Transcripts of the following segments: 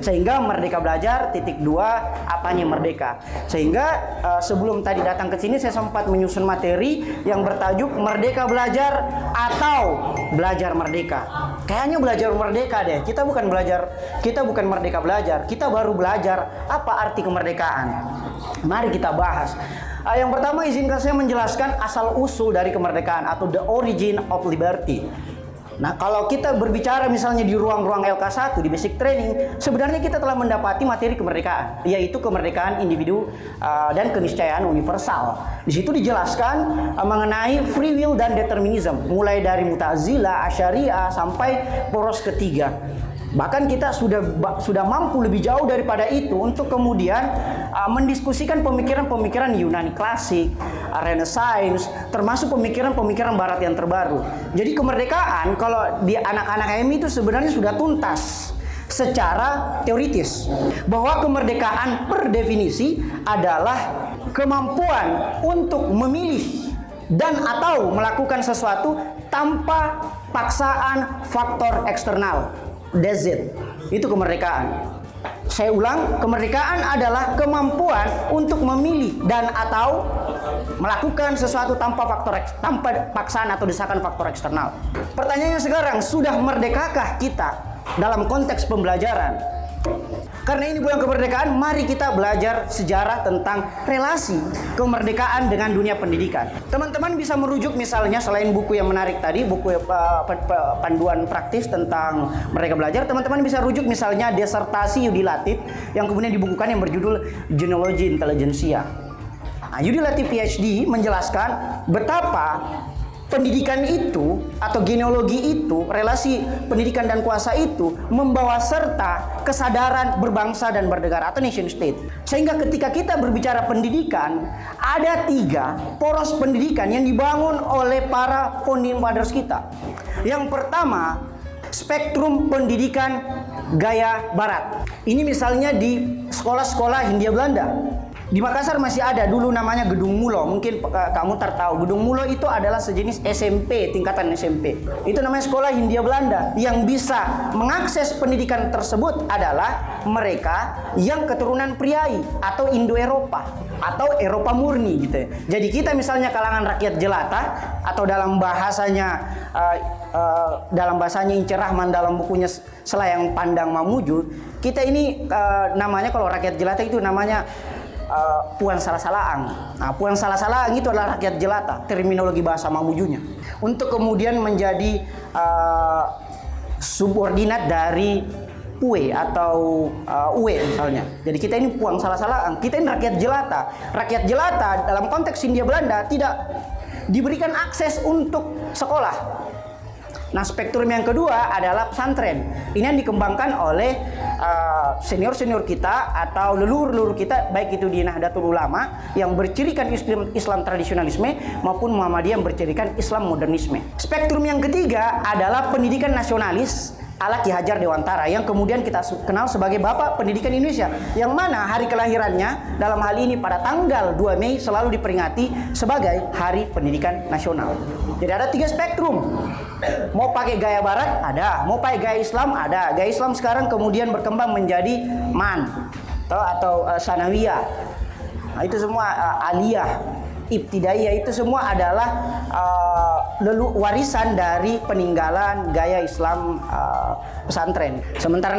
Sehingga Merdeka Belajar titik 2 apanya merdeka. Sehingga sebelum tadi datang ke sini saya sempat menyusun materi yang bertajuk Merdeka Belajar atau Belajar Merdeka. Kayaknya belajar merdeka deh. Kita bukan merdeka belajar. Kita baru belajar apa arti kemerdekaan. Mari kita bahas. Yang pertama izinkan saya menjelaskan asal usul dari kemerdekaan atau the origin of liberty. Nah, kalau kita berbicara misalnya di ruang-ruang LK1 di basic training, sebenarnya kita telah mendapati materi kemerdekaan, yaitu kemerdekaan individu dan keniscayaan universal. Di situ dijelaskan mengenai free will dan determinism, mulai dari Mu'tazilah, Asy'ariyah sampai poros ketiga. Bahkan kita sudah mampu lebih jauh daripada itu untuk kemudian mendiskusikan pemikiran-pemikiran Yunani klasik, Renaissance, termasuk pemikiran-pemikiran Barat yang terbaru. Jadi kemerdekaan kalau di anak-anak HMI itu sebenarnya sudah tuntas secara teoritis bahwa kemerdekaan per definisi adalah kemampuan untuk memilih dan atau melakukan sesuatu tanpa paksaan faktor eksternal. That's it. Itu kemerdekaan. Saya ulang, kemerdekaan adalah kemampuan untuk memilih dan atau melakukan sesuatu tanpa paksaan atau desakan faktor eksternal. Pertanyaannya sekarang, sudah merdekakah kita dalam konteks pembelajaran? Karena ini bulan kemerdekaan, mari kita belajar sejarah tentang relasi kemerdekaan dengan dunia pendidikan. Teman-teman bisa merujuk misalnya selain buku yang menarik tadi, buku panduan praktis tentang Merdeka Belajar, teman-teman bisa rujuk misalnya disertasi Yudi Latif yang kemudian dibukukan yang berjudul Genealogi Intelligentsia. Nah, Yudi Latif PhD menjelaskan betapa pendidikan itu atau genealogi itu, relasi pendidikan dan kuasa itu membawa serta kesadaran berbangsa dan bernegara atau nation state. Sehingga ketika kita berbicara pendidikan, ada 3 poros pendidikan yang dibangun oleh para founding fathers kita. Yang pertama, spektrum pendidikan gaya barat. Ini misalnya di sekolah-sekolah Hindia Belanda. Di Makassar masih ada dulu namanya Gedung Mulo. Mungkin kamu tahu. Gedung Mulo itu adalah sejenis SMP, tingkatan SMP. Itu namanya sekolah Hindia Belanda. Yang bisa mengakses pendidikan tersebut adalah mereka yang keturunan priai atau Indo-Eropa atau Eropa murni gitu ya. Jadi kita misalnya kalangan rakyat jelata atau dalam bahasanya Ince Rahman dalam bukunya Selayang Pandang Mamuju, kita ini namanya kalau rakyat jelata itu namanya Puan Salah-Salaang. Nah, Puan Salah-Salaang itu adalah rakyat jelata, terminologi bahasa Mamujunya. Untuk kemudian menjadi subordinat dari Pue atau Uwe misalnya. Jadi kita ini Puan Salah-Salaang, kita ini rakyat jelata. Rakyat jelata dalam konteks Hindia Belanda tidak diberikan akses untuk sekolah. Nah, spektrum yang kedua adalah pesantren. Ini yang dikembangkan oleh senior-senior kita atau leluhur-leluhur kita, baik itu di Nahdlatul Ulama yang bercirikan Islam tradisionalisme maupun Muhammadiyah yang bercirikan Islam modernisme. Spektrum yang ketiga adalah pendidikan nasionalis ala Ki Hajar Dewantara yang kemudian kita kenal sebagai Bapak Pendidikan Indonesia, yang mana hari kelahirannya dalam hal ini pada tanggal 2 Mei selalu diperingati sebagai Hari Pendidikan Nasional. Jadi ada 3 spektrum. Mau pakai gaya barat ada, mau pakai gaya Islam ada. Gaya Islam sekarang kemudian berkembang menjadi MAN atau Sanawiyah. Nah, itu semua aliyah, ibtidaiyah, itu semua adalah warisan dari peninggalan gaya Islam pesantren. Sementara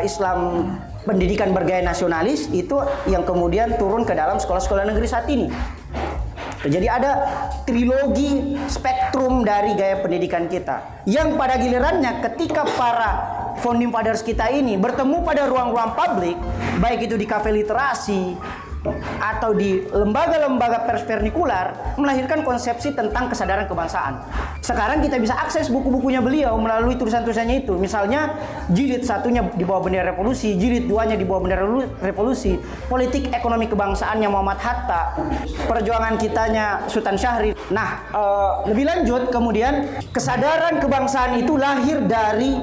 Islam pendidikan bergaya nasionalis itu yang kemudian turun ke dalam sekolah-sekolah negeri saat ini. Jadi ada trilogi spektrum dari gaya pendidikan kita yang pada gilirannya ketika para founding fathers kita ini bertemu pada ruang-ruang publik, baik itu di kafe literasi atau di lembaga-lembaga persvernikular, melahirkan konsepsi tentang kesadaran kebangsaan. Sekarang kita bisa akses buku-bukunya beliau melalui tulisan-tulisannya itu. Misalnya jilid 1-nya di bawah bendera revolusi, jilid 2-nya di bawah bendera revolusi, politik ekonomi kebangsaannya Muhammad Hatta, perjuangan kitanya Sultan Syahrir. Nah, lebih lanjut kemudian kesadaran kebangsaan itu lahir dari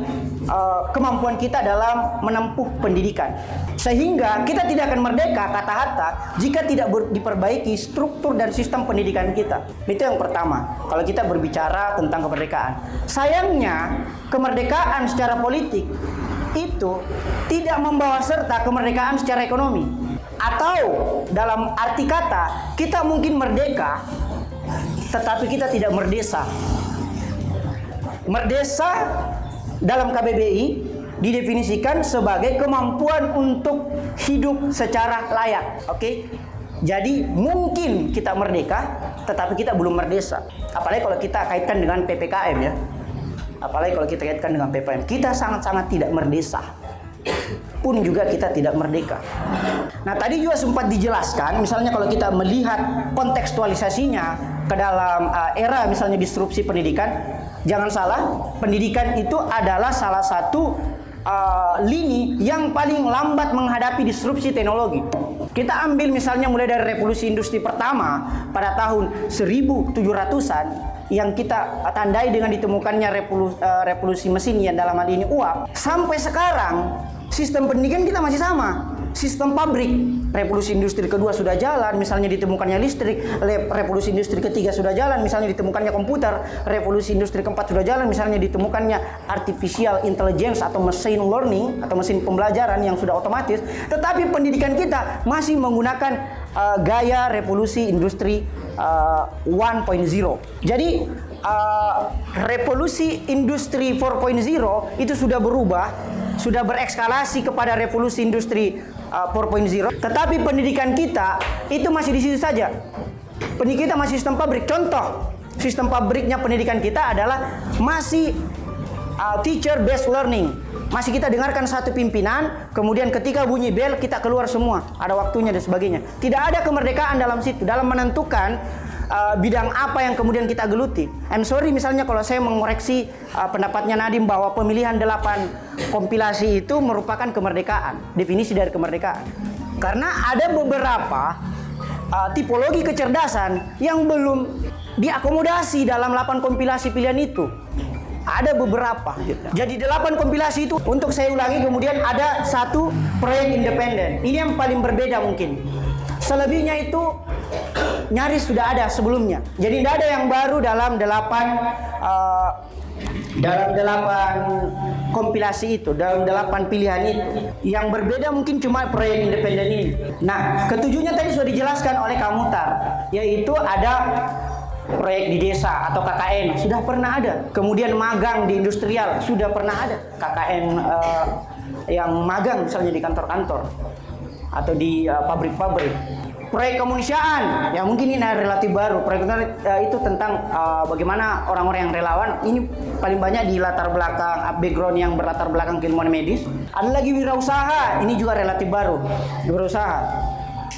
kemampuan kita dalam menempuh pendidikan. Sehingga kita tidak akan merdeka, kata Hatta, jika tidak diperbaiki struktur dan sistem pendidikan kita. Itu yang pertama, kalau kita berbicara tentang kemerdekaan. Sayangnya, kemerdekaan secara politik itu tidak membawa serta kemerdekaan secara ekonomi. Atau dalam arti kata, kita mungkin merdeka, tetapi kita tidak merdesa. Merdesa dalam KBBI didefinisikan sebagai kemampuan untuk hidup secara layak. Oke? Jadi mungkin kita merdeka, tetapi kita belum merdesa. Apalagi kalau kita kaitkan dengan PPKM ya. Apalagi kalau kita kaitkan dengan PPKM, kita sangat-sangat tidak merdesa. Pun juga kita tidak merdeka. Nah, tadi juga sempat dijelaskan, misalnya kalau kita melihat kontekstualisasinya ke dalam era misalnya disrupsi pendidikan, jangan salah, pendidikan itu adalah salah satu lini yang paling lambat menghadapi disrupsi teknologi. Kita ambil misalnya mulai dari revolusi industri pertama pada tahun 1700-an yang kita tandai dengan ditemukannya revolusi mesin yang dalam hal ini uap, sampai sekarang sistem pendidikan kita masih sama. Sistem pabrik, revolusi industri kedua sudah jalan, misalnya ditemukannya listrik, revolusi industri ketiga sudah jalan, misalnya ditemukannya komputer, revolusi industri keempat sudah jalan, misalnya ditemukannya artificial intelligence atau machine learning atau mesin pembelajaran yang sudah otomatis, tetapi pendidikan kita masih menggunakan gaya revolusi industri 1.0. Jadi revolusi industri 4.0 itu sudah berubah, sudah berekskalasi kepada revolusi industri 4.0, tetapi pendidikan kita itu masih di situ saja. Pendidikan kita masih sistem pabrik. Contoh, sistem pabriknya pendidikan kita adalah masih teacher based learning. Masih kita dengarkan satu pimpinan, kemudian ketika bunyi bel kita keluar semua, ada waktunya dan sebagainya. Tidak ada kemerdekaan dalam situ, dalam menentukan bidang apa yang kemudian kita geluti. I'm sorry misalnya kalau saya mengoreksi pendapatnya Nadiem bahwa pemilihan 8 kompilasi itu merupakan kemerdekaan, definisi dari kemerdekaan. Karena ada beberapa tipologi kecerdasan yang belum diakomodasi dalam 8 kompilasi pilihan itu. Ada beberapa. Jadi 8 kompilasi itu, untuk saya ulangi, kemudian ada 1 proyek independen. Ini yang paling berbeda mungkin. Selebihnya itu nyaris sudah ada sebelumnya. Jadi tidak ada yang baru dalam 8 kompilasi itu, dalam 8 pilihan itu. Yang berbeda mungkin cuma proyek independen ini. Nah, ketujuhnya tadi sudah dijelaskan oleh Kamutar, yaitu ada proyek di desa atau KKN, sudah pernah ada. Kemudian magang di industrial, sudah pernah ada. KKN yang magang misalnya di kantor-kantor atau di pabrik-pabrik. Proyek kemanusiaan, ya mungkin ini relatif baru. Proyek itu tentang bagaimana orang-orang yang relawan, ini paling banyak di latar belakang, background yang berlatar belakang keilmuan medis. Ada lagi wirausaha, ini juga relatif baru, wirausaha.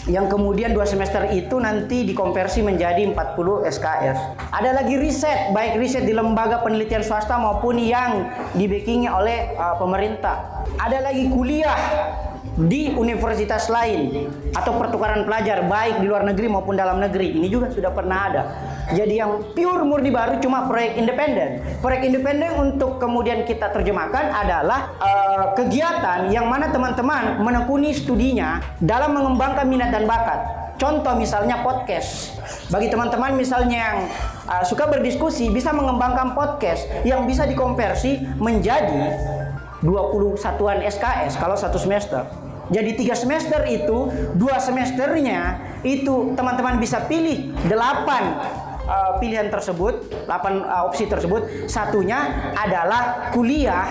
Yang kemudian 2 semester itu nanti dikonversi menjadi 40 SKS. Ada lagi riset, baik riset di lembaga penelitian swasta maupun yang dibackingi oleh pemerintah. Ada lagi kuliah di universitas lain atau pertukaran pelajar baik di luar negeri maupun dalam negeri. Ini juga sudah pernah ada. Jadi yang pure murni baru cuma proyek independen. Proyek independen untuk kemudian kita terjemahkan adalah kegiatan yang mana teman-teman menekuni studinya dalam mengembangkan minat dan bakat. Contoh misalnya podcast. Bagi teman-teman misalnya yang suka berdiskusi, bisa mengembangkan podcast yang bisa dikonversi menjadi 21-an SKS kalau 1 semester. Jadi 3 semester itu, 2 semesternya itu teman-teman bisa pilih 8 pilihan tersebut, 8 opsi tersebut. Satunya adalah kuliah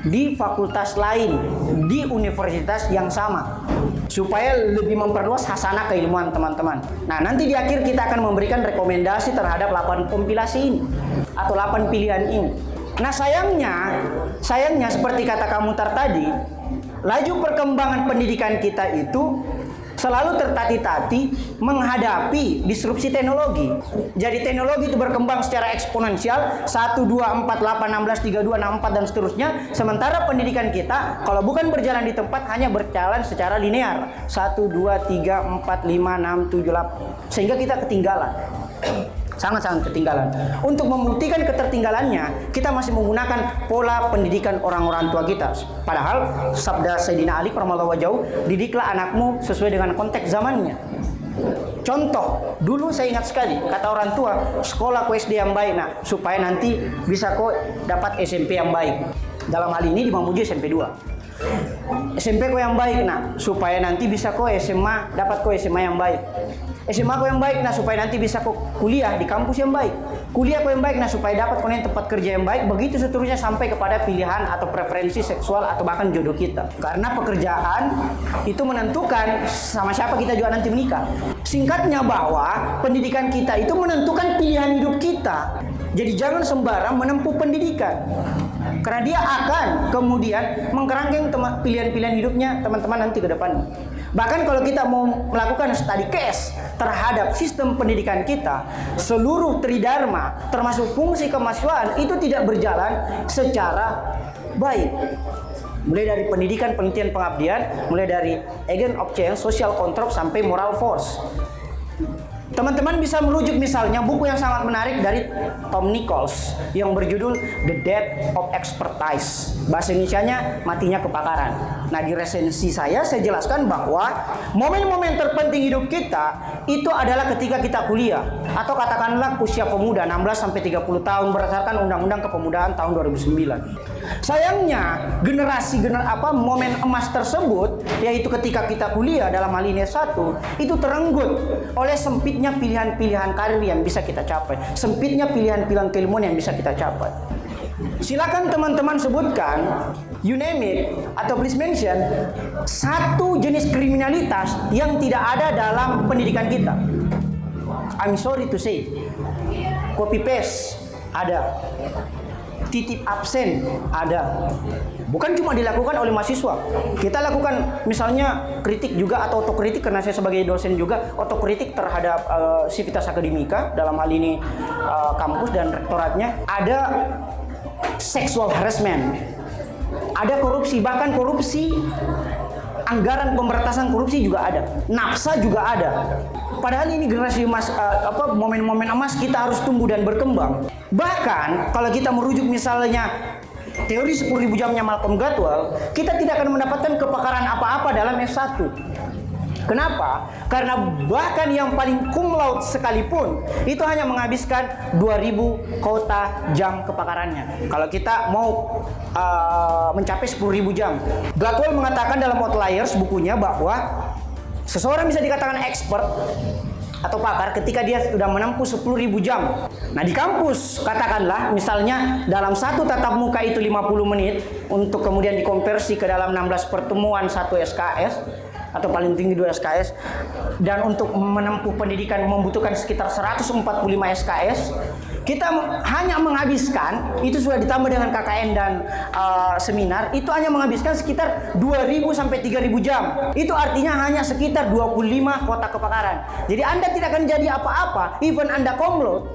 di fakultas lain, di universitas yang sama, supaya lebih memperluas hasanah keilmuan teman-teman. Nah, nanti di akhir kita akan memberikan rekomendasi terhadap 8 kompilasi ini atau 8 pilihan ini. Nah, sayangnya seperti kata Kamutar tadi, laju perkembangan pendidikan kita itu selalu tertati-tati menghadapi disrupsi teknologi. Jadi teknologi itu berkembang secara eksponensial, 1, 2, 4, 8, 16, 32, 64 dan seterusnya. Sementara pendidikan kita kalau bukan berjalan di tempat hanya berjalan secara linear, 1, 2, 3, 4, 5, 6, 7, 8, sehingga kita ketinggalan. Sangat-sangat ketinggalan. Untuk membuktikan ketertinggalannya, kita masih menggunakan pola pendidikan orang-orang tua kita. Padahal sabda Sayyidina Ali karramallahu wajhahu, didiklah anakmu sesuai dengan konteks zamannya. Contoh, dulu saya ingat sekali kata orang tua, sekolah ke SD yang baik, nah supaya nanti bisa kok dapat SMP yang baik. Dalam hal ini di Mamuju SMP 2. SMP kau yang baik nak, supaya nanti bisa kau SMA, dapat kau SMA yang baik. SMA kau yang baik nak, supaya nanti bisa kau kuliah di kampus yang baik. Kuliah kau yang baik nak, supaya dapat kau tempat kerja yang baik. Begitu seterusnya sampai kepada pilihan atau preferensi seksual atau bahkan jodoh kita. Karena pekerjaan itu menentukan sama siapa kita juga nanti menikah. Singkatnya bahwa pendidikan kita itu menentukan pilihan hidup kita. Jadi jangan sembarang menempuh pendidikan. Karena dia akan kemudian mengkerangkeng pilihan-pilihan hidupnya teman-teman nanti ke depan. Bahkan kalau kita mau melakukan study case terhadap sistem pendidikan kita, seluruh tridharma termasuk fungsi kemahasiswaan itu tidak berjalan secara baik. Mulai dari pendidikan, penelitian, pengabdian, mulai dari agent of change, social control sampai moral force. Teman-teman bisa merujuk misalnya buku yang sangat menarik dari Tom Nichols yang berjudul The Death of Expertise. Bahasa Indonesianya matinya kepakaran. Nah, di resensi saya jelaskan bahwa momen-momen terpenting hidup kita itu adalah ketika kita kuliah atau katakanlah usia pemuda 16 sampai 30 tahun berdasarkan Undang-Undang Kepemudaan tahun 2009. Sayangnya momen emas tersebut yaitu ketika kita kuliah dalam hal ini S1 itu terenggut oleh sempitnya pilihan-pilihan karir yang bisa kita capai, sempitnya pilihan-pilihan keilmuan yang bisa kita capai. Silakan teman-teman sebutkan, you name it, atau please mention satu jenis kriminalitas yang tidak ada dalam pendidikan kita. I'm sorry to say, copy paste ada, titip absen ada. Bukan cuma dilakukan oleh mahasiswa, kita lakukan misalnya kritik juga atau otokritik, karena saya sebagai dosen juga otokritik terhadap sivitas akademika dalam hal ini kampus dan rektoratnya. Ada sexual harassment, ada korupsi, bahkan korupsi anggaran pemberantasan korupsi juga ada, nafsa juga ada. Padahal ini generasi emas, momen-momen emas kita harus tumbuh dan berkembang. Bahkan kalau kita merujuk misalnya teori 10.000 jamnya Malcolm Gladwell, kita tidak akan mendapatkan kepakaran apa-apa dalam S1. Kenapa? Karena bahkan yang paling cum laude sekalipun itu hanya menghabiskan 2.000 kota jam kepakarannya. Kalau kita mau mencapai 10.000 jam. Gladwell mengatakan dalam Outliers bukunya bahwa seseorang bisa dikatakan expert atau pakar ketika dia sudah menempuh 10.000 jam. Nah, di kampus katakanlah misalnya dalam satu tatap muka itu 50 menit untuk kemudian dikonversi ke dalam 16 pertemuan 1 SKS atau paling tinggi 2 SKS, dan untuk menempuh pendidikan membutuhkan sekitar 145 SKS. Kita hanya menghabiskan, itu sudah ditambah dengan KKN dan seminar, itu hanya menghabiskan sekitar 2.000 sampai 3.000 jam. Itu artinya hanya sekitar 25 kota kepakaran. Jadi Anda tidak akan jadi apa-apa, even Anda cum laude,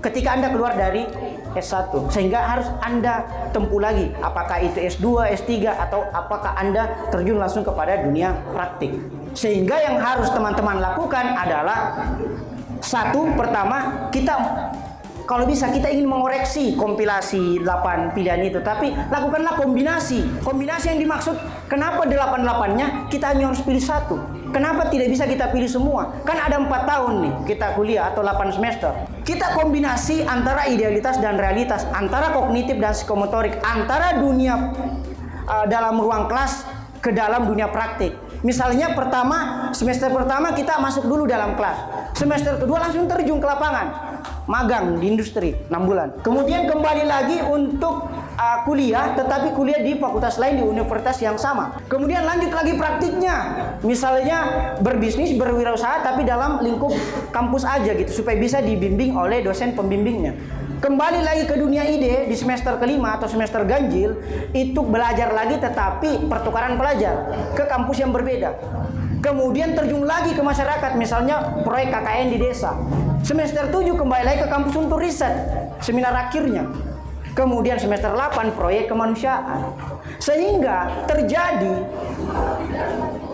ketika Anda keluar dari S1. Sehingga harus Anda tempuh lagi, apakah itu S2, S3, atau apakah Anda terjun langsung kepada dunia praktik. Sehingga yang harus teman-teman lakukan adalah satu, pertama, kita kalau bisa kita ingin mengoreksi kompilasi 8 pilihan itu, tapi lakukanlah kombinasi. Kombinasi yang dimaksud, kenapa 8-8-nya kita hanya harus pilih satu? Kenapa tidak bisa kita pilih semua? Kan ada 4 tahun nih kita kuliah atau 8 semester. Kita kombinasi antara idealitas dan realitas, antara kognitif dan psikomotorik, antara dunia dalam ruang kelas ke dalam dunia praktik. Misalnya semester pertama kita masuk dulu dalam kelas. Semester kedua langsung terjun ke lapangan. Magang di industri 6 bulan. Kemudian kembali lagi untuk kuliah, tetapi kuliah di fakultas lain di universitas yang sama. Kemudian lanjut lagi praktiknya. Misalnya berbisnis, berwirausaha tapi dalam lingkup kampus aja gitu, supaya bisa dibimbing oleh dosen pembimbingnya. Kembali lagi ke dunia ide di semester kelima atau semester ganjil, itu belajar lagi tetapi pertukaran pelajar ke kampus yang berbeda. Kemudian terjun lagi ke masyarakat, misalnya proyek KKN di desa. Semester 7 kembali lagi ke kampus untuk riset, seminar akhirnya. Kemudian semester 8 proyek kemanusiaan. Sehingga terjadi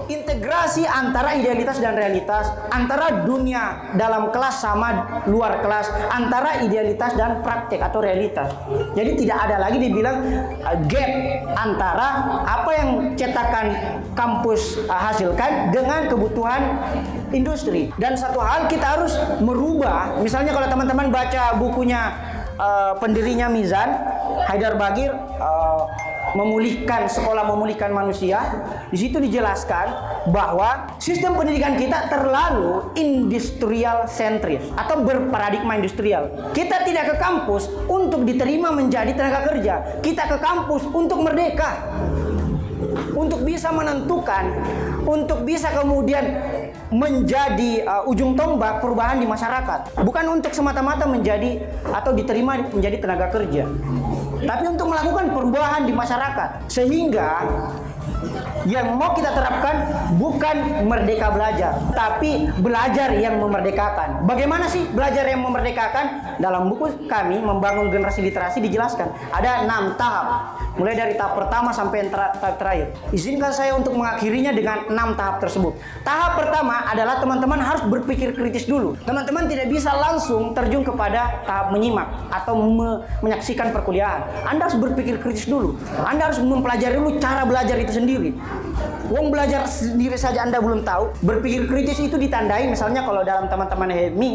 integrasi antara idealitas dan realitas, antara dunia dalam kelas sama luar kelas, antara idealitas dan praktek atau realitas. Jadi tidak ada lagi dibilang gap antara apa yang cetakan kampus hasilkan dengan kebutuhan industri. Dan satu hal kita harus merubah, misalnya kalau teman-teman baca bukunya pendirinya Mizan, Haidar Bagir, memulihkan sekolah memulihkan manusia, di situ dijelaskan bahwa sistem pendidikan kita terlalu industrial sentris atau berparadigma industrial. Kita tidak ke kampus untuk diterima menjadi tenaga kerja. Kita ke kampus untuk merdeka. Untuk bisa menentukan, untuk bisa kemudian menjadi ujung tombak perubahan di masyarakat. Bukan untuk semata-mata menjadi atau diterima menjadi tenaga kerja, tapi untuk melakukan perubahan di masyarakat. Sehingga yang mau kita terapkan bukan merdeka belajar, tapi belajar yang memerdekakan. Bagaimana sih belajar yang memerdekakan? Dalam buku kami Membangun Generasi Literasi dijelaskan ada 6 tahap. Mulai dari tahap pertama sampai yang tahap terakhir. Izinkan saya untuk mengakhirinya dengan 6 tahap tersebut. Tahap pertama adalah teman-teman harus berpikir kritis dulu. Teman-teman tidak bisa langsung terjun kepada tahap menyimak atau menyaksikan perkuliahan. Anda harus berpikir kritis dulu. Anda harus mempelajari dulu cara belajar itu sendiri. Wong belajar sendiri saja Anda belum tahu. Berpikir kritis itu ditandai misalnya kalau dalam teman-teman HMI,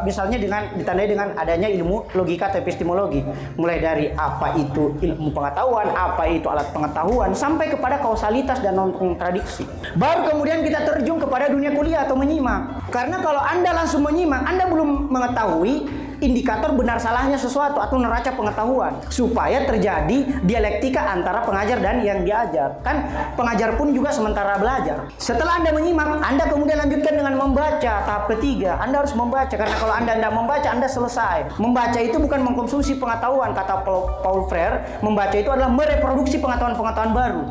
misalnya ditandai dengan adanya ilmu logika atau epistemologi. Mulai dari apa itu ilmu pengetahuan, apa itu alat pengetahuan, sampai kepada kausalitas dan non-kontradiksi. Baru kemudian kita terjun kepada dunia kuliah atau menyimak. Karena kalau Anda langsung menyimak, Anda belum mengetahui indikator benar salahnya sesuatu atau neraca pengetahuan, supaya terjadi dialektika antara pengajar dan yang diajar. Kan pengajar pun juga sementara belajar. Setelah Anda menyimak, Anda kemudian lanjutkan dengan membaca. Tahap ketiga, Anda harus membaca, karena kalau Anda tidak membaca, Anda selesai. Membaca itu bukan mengkonsumsi pengetahuan, kata Paul Freire. Membaca itu adalah mereproduksi pengetahuan-pengetahuan baru.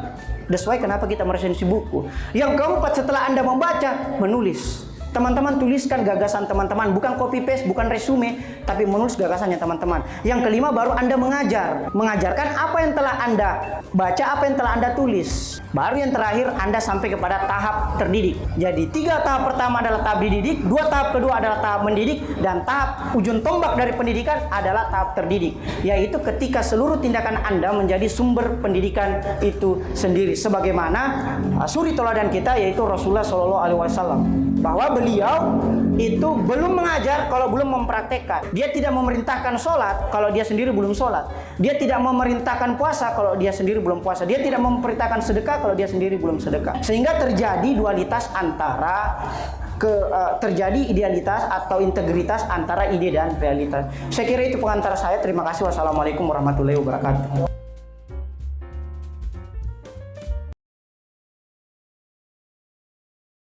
That's why kenapa kita meresensi buku. Yang keempat, setelah Anda membaca, menulis. Teman-teman tuliskan gagasan teman-teman, bukan copy paste, bukan resume, tapi menulis gagasannya teman-teman. Yang kelima, baru Anda mengajar. Mengajarkan apa yang telah Anda baca, apa yang telah Anda tulis. Baru yang terakhir, Anda sampai kepada tahap terdidik. Jadi 3 tahap pertama adalah tahap dididik, 2 tahap kedua adalah tahap mendidik, dan tahap ujung tombak dari pendidikan adalah tahap terdidik. Yaitu ketika seluruh tindakan Anda menjadi sumber pendidikan itu sendiri. Sebagaimana suri teladan kita, yaitu Rasulullah SAW. Bahwa beliau itu belum mengajar kalau belum mempraktekkan. Dia tidak memerintahkan sholat kalau dia sendiri belum sholat. Dia tidak memerintahkan puasa kalau dia sendiri belum puasa. Dia tidak memerintahkan sedekah kalau dia sendiri belum sedekah. Sehingga terjadi dualitas antara terjadi idealitas atau integritas antara ide dan realitas. Saya kira itu pengantar saya. Terima kasih. Wassalamualaikum warahmatullahi wabarakatuh.